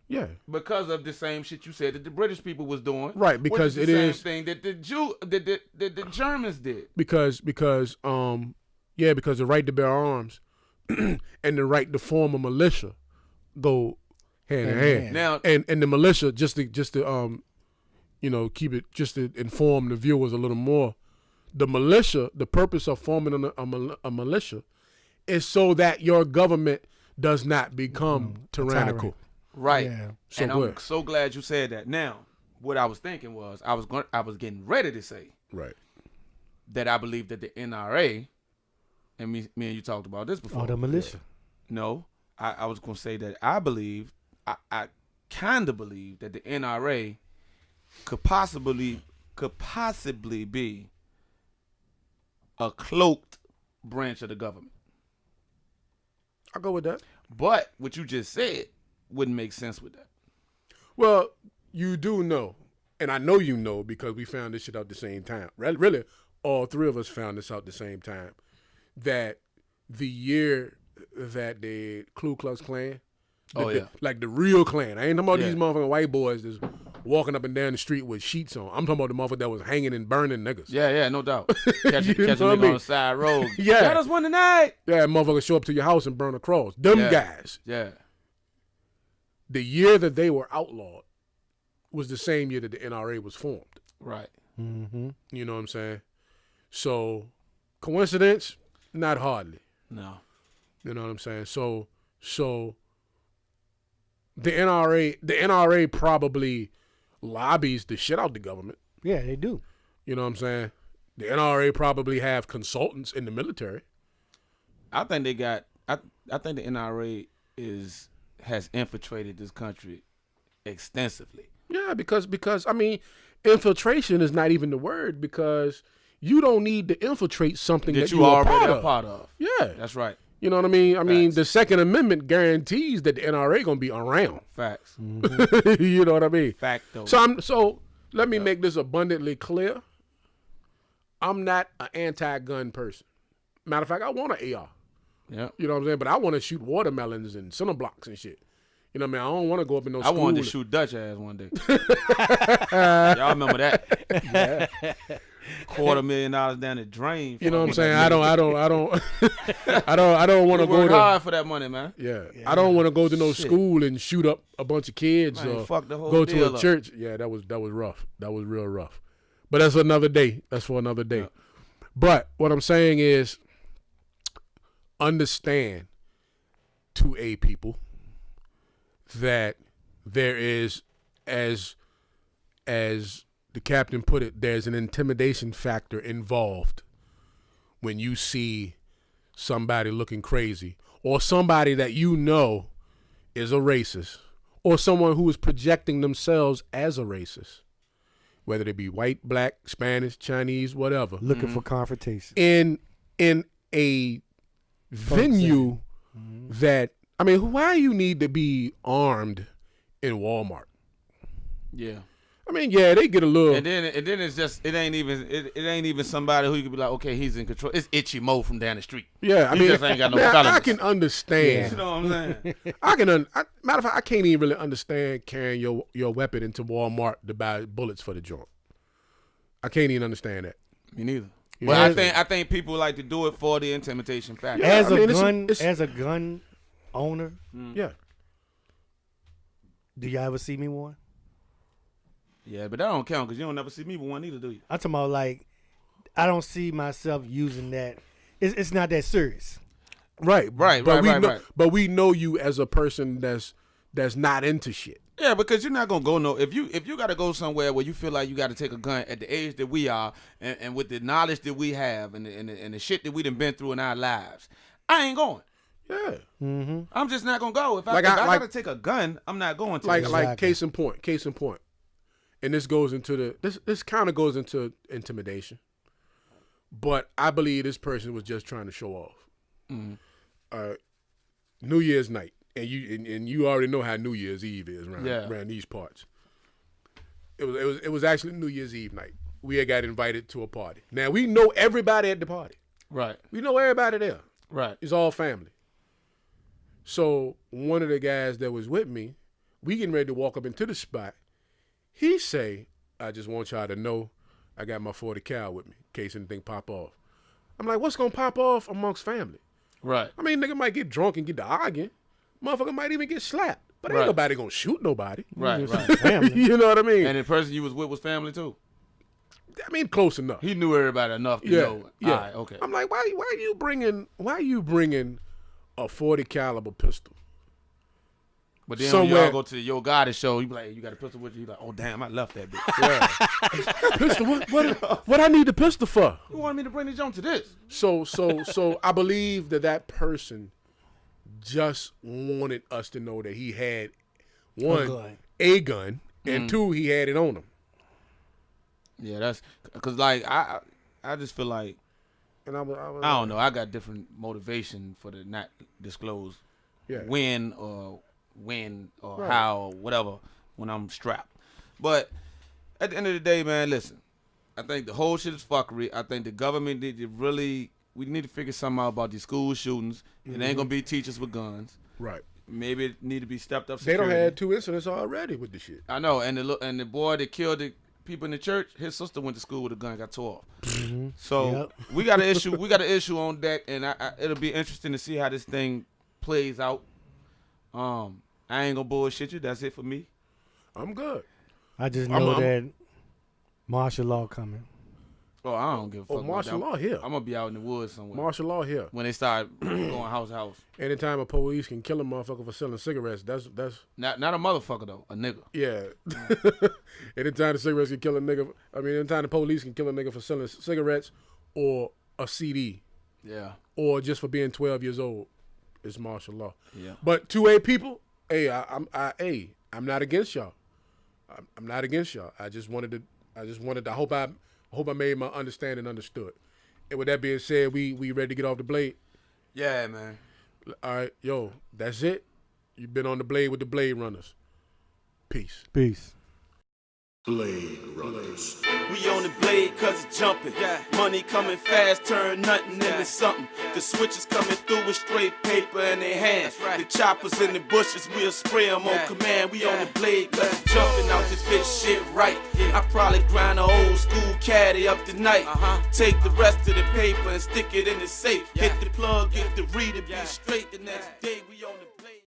Yeah. Because of the same shit you said that the British people was doing. Right, because which it is is- the same thing that the Germans did. Because because the right to bear arms and the right to form a militia go hand in hand. Now, And the militia, just to keep it, just to inform the viewers a little more, the militia, the purpose of forming a militia is so that your government does not become tyrannical. right. Yeah. So And I'm good. so glad you said that. Now, what I was thinking was I was getting ready to say Right. that I believe that the NRA, and me and you talked about this before. Oh, the militia. No, I was gonna say that I kind of believe that the NRA could possibly be a cloaked branch of the government. I'll go with that. But what you just said wouldn't make sense with that. Well, you do know, and I know you know because we found this shit out the same time. Really, all three of us found this out the same time. That the year that the Ku Klux Klan, like the real Klan. I ain't talking about these motherfucking white boys that's walking up and down the street with sheets on. I'm talking about the motherfucker that was hanging and burning niggas. Yeah, no doubt. Catch a You know nigga what I mean? on the side road. Yeah. Got us one tonight. Yeah, motherfuckers show up to your house and burn a cross. Them guys. Yeah. The year that they were outlawed was the same year that the NRA was formed. Right. Mm-hmm. You know what I'm saying? So, coincidence? Not hardly. No. You know what I'm saying? So the NRA probably lobbies the shit out the government. Yeah, they do. You know what I'm saying? The NRA probably have consultants in the military. I think they got. I think the NRA has infiltrated this country extensively. Yeah, because I mean, infiltration is not even the word because you don't need to infiltrate something that you are already part a of. part of. Yeah, That's right. you know what I mean. I mean, Facts. the Second Amendment guarantees that the NRA gonna be around. Facts. You know what I mean? Fact though. So let me make this abundantly clear. I'm not an anti-gun person. Matter of fact, I want an AR. Yeah. You know what I'm saying? But I want to shoot watermelons and cinder blocks and shit. You know what I mean? I don't want to go up in no I school. wanted to shoot Dutch ass one day. Y'all remember that? Yeah. $250,000 down the drain. You know what I'm saying? I don't want to go Work to. hard for that money, man. Yeah, I don't want to go to no Shit. school and shoot up a bunch of kids Man, or fuck the whole go to deal a up. church. Yeah, that was rough. That was real rough. But that's another day. That's for another day. Yeah. But what I'm saying is, understand to a people that there is, as the captain put it, there's an intimidation factor involved when you see somebody looking crazy or somebody that you know is a racist or someone who is projecting themselves as a racist, whether they be white, black, Spanish, Chinese, whatever, Looking for confrontation. in a venue that, I mean, why you need to be armed in Walmart? Yeah. I mean, yeah, they get a little. And then it's just it ain't even somebody who you could be like, okay, he's in control. It's Itchy Mo from down the street. Yeah, I He mean, just ain't got no man, I felonies. can understand. You know what I'm saying? Matter of fact, I can't even really understand carrying your weapon into Walmart to buy bullets for the joint. I can't even understand that. Me neither. You But know? I think people like to do it for the intimidation factor. Yeah, As I mean, as a gun owner, Yeah. do y'all ever see me one? Yeah, but that don't count because you don't never see me with one either, do you? I'm talking about like, I don't see myself using that. It's not that serious. Right. Right, But right. But we know you as a person that's not into shit. Yeah, because you're not gonna go if you gotta go somewhere where you feel like you gotta take a gun at the age that we are and with the knowledge that we have and the shit that we done been through in our lives, I ain't going. Yeah. Mm-hmm. I'm just not gonna go. If I Like gotta take a gun, I'm not going to. Like Exactly. case in point. And this goes into this kind of goes into intimidation. But I believe this person was just trying to show off. New Year's night, and you already know how New Year's Eve is around these parts. It was actually New Year's Eve night. We had got invited to a party. Now we know everybody at the party. Right. We know everybody there. Right. It's all family. So one of the guys that was with me, we getting ready to walk up into the spot. He say, "I just want y'all to know, I got my 40 cal with me in case anything pop off." I'm like, "What's gonna pop off amongst family?" Right. I mean, nigga might get drunk and get to arguing. Motherfucker might even get slapped. But ain't Right. nobody gonna shoot nobody. Right. Family. You know what I mean? And the person you was with was family too. I mean, close enough. He knew everybody enough to Yeah, know. yeah. All right, okay. I'm like, why you bringing a 40 caliber pistol? But then when somewhere- y'all go to the Yo Gotti show, you be like, "Hey, you got a pistol with you?" You like, "Oh damn, I left that bitch." Yeah. Pistol? What I need the pistol for? You wanted me to bring the jump to this? So I believe that person just wanted us to know that he had one a gun and two, he had it on him. Yeah, that's because like I just feel like And I I don't know. I got different motivation for the not disclose when or Right. how or whatever when I'm strapped. But at the end of the day, man, listen. I think the whole shit is fuckery. I think the government we need to figure something out about these school shootings. It ain't gonna be teachers with guns. Right. Maybe it need to be stepped up. They Security. don't have 2 incidents already with the shit. I know, and the boy that killed the people in the church, his sister went to school with a gun, got tore off. So we got an issue. We got an issue on deck, and it'll be interesting to see how this thing plays out. I ain't gonna bullshit you. That's it for me. I'm good. I just know that martial law coming. Oh, I don't give a fuck. Oh, martial law here. I'm gonna be out in the woods somewhere. Martial law here. When they start going house to house. Anytime a police can kill a motherfucker for selling cigarettes, that's Not a motherfucker though, a nigga. yeah. Anytime the cigarettes can kill a nigga, anytime the police can kill a nigga for selling cigarettes or a CD Yeah. or just for being 12 years old, it's martial law. Yeah. But 2A people, hey, I'm not against y'all. I'm not against y'all. I just wanted to. I hope I made my understanding understood. And with that being said, we ready to get off the blade. Yeah, man. All right, yo, that's it. You've been on the blade with the BladeRunnaz. Peace. Peace. BladeRunnaz. We on the blade cause it's jumping. Money coming fast, turn nothing into something. The switches coming through with straight paper in their hands. The choppers in the bushes, we'll spray them on command. We on the blade cause it's jumping out this bitch shit right. I probably grind an old school caddy up tonight. Take the rest of the paper and stick it in the safe. Hit the plug, get the reader, be straight. The next day we on the